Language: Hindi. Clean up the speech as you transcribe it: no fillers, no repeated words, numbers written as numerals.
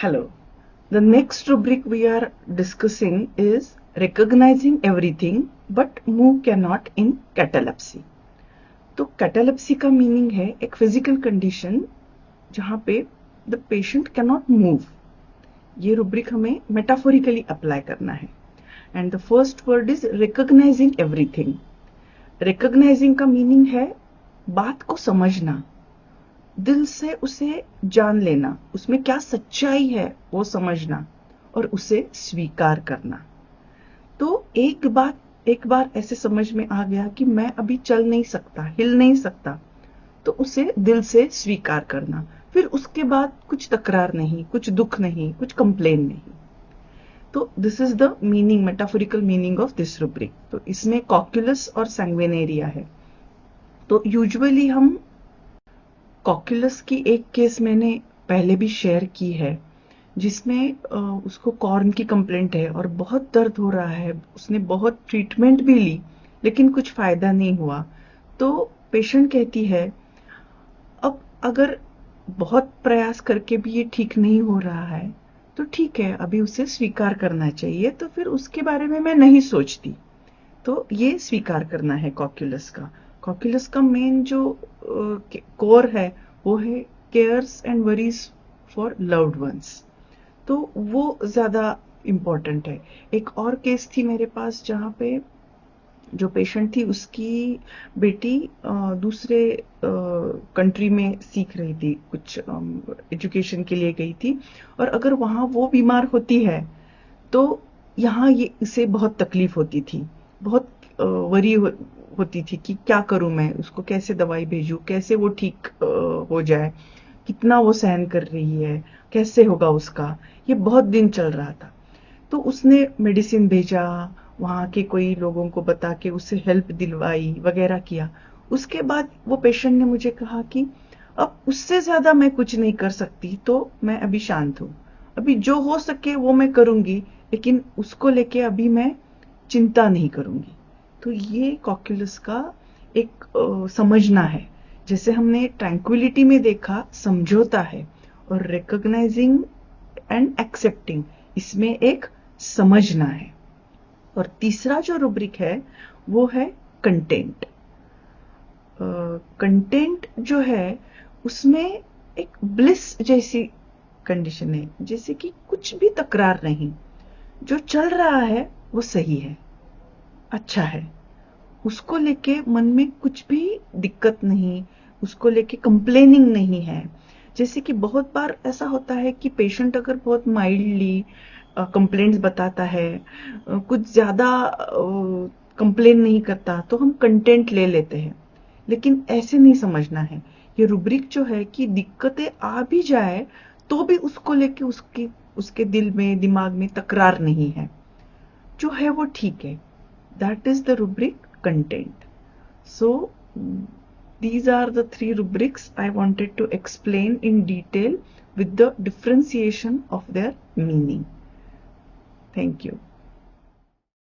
Hello. The next rubric we are discussing is recognizing everything but move cannot in catalepsy. तो कैटालेप्सी का मीनिंग है एक फिजिकल कंडीशन जहां पे द पेशेंट कैनॉट मूव. ये रुब्रिक हमें मेटाफोरिकली अप्लाई करना है. And the first word is recognising everything. Recognising का मीनिंग है बात को समझना, दिल से उसे जान लेना, उसमें क्या सच्चाई है वो समझना और उसे स्वीकार करना. तो एक बार ऐसे समझ में आ गया कि मैं अभी चल नहीं सकता, हिल नहीं सकता, तो उसे दिल से स्वीकार करना. फिर उसके बाद कुछ तकरार नहीं, कुछ दुख नहीं, कुछ कंप्लेन नहीं. तो this is the meaning, metaphorical meaning of this rubric. तो इसमें कॉक्यूलस और सैंग्विनेरिया है. तो यूजुअली हम कॉक्यूलस की एक केस मैंने पहले भी शेयर की है जिसमें उसको कॉर्न की कंप्लेंट है और बहुत दर्द हो रहा है. उसने बहुत ट्रीटमेंट भी ली लेकिन कुछ फायदा नहीं हुआ. तो पेशेंट कहती है अब अगर बहुत प्रयास करके भी ये ठीक नहीं हो रहा है तो ठीक है, अभी उसे स्वीकार करना चाहिए, तो फिर उसके बारे में मैं नहीं सोचती. तो ये स्वीकार करना है कॉक्यूलस का. कॉक्यूलस का मेन जो कोर है वो है cares and worries for loved ones. तो वो ज्यादा इम्पोर्टेंट है. एक और केस थी मेरे पास जहां पे जो पेशेंट थी उसकी बेटी दूसरे कंट्री में सीख रही थी, कुछ एजुकेशन के लिए गई थी, और अगर वहां वो बीमार होती है तो यहाँ ये इसे बहुत तकलीफ होती थी, बहुत वरी होती थी कि क्या करूं मैं, उसको कैसे दवाई भेजूं, कैसे वो ठीक हो जाए, कितना वो सहन कर रही है, कैसे होगा उसका. ये बहुत दिन चल रहा था. तो उसने मेडिसिन भेजा, वहां के कोई लोगों को बता के उससे हेल्प दिलवाई वगैरह किया. उसके बाद वो पेशेंट ने मुझे कहा कि अब उससे ज्यादा मैं कुछ नहीं कर सकती, तो मैं अभी शांत हूं, अभी जो हो सके वो मैं करूंगी, लेकिन उसको लेके अभी मैं चिंता नहीं करूंगी. तो ये कॉक्यूलस का एक समझना है. जैसे हमने ट्रैंक्विलिटी में देखा समझौता है, और रिकॉग्नाइजिंग एंड एक्सेप्टिंग इसमें एक समझना है. और तीसरा जो रुब्रिक है वो है कंटेंट. कंटेंट जो है उसमें एक ब्लिस जैसी कंडीशन है, जैसे कि कुछ भी तकरार नहीं, जो चल रहा है वो सही है, अच्छा है, उसको लेके मन में कुछ भी दिक्कत नहीं, उसको लेके कंप्लेनिंग नहीं है. जैसे कि बहुत बार ऐसा होता है कि पेशेंट अगर बहुत माइल्डली कंप्लेंट्स बताता है, कुछ ज्यादा कंप्लेन नहीं करता, तो हम कंटेंट ले लेते हैं. लेकिन ऐसे नहीं समझना है. ये रुब्रिक जो है कि दिक्कतें आ भी जाए तो भी उसको लेके उसके दिल में, दिमाग में तकरार नहीं है, जो है वो ठीक है. That is the rubric content. So these are the three rubrics I wanted to explain in detail with the differentiation of their meaning. Thank you.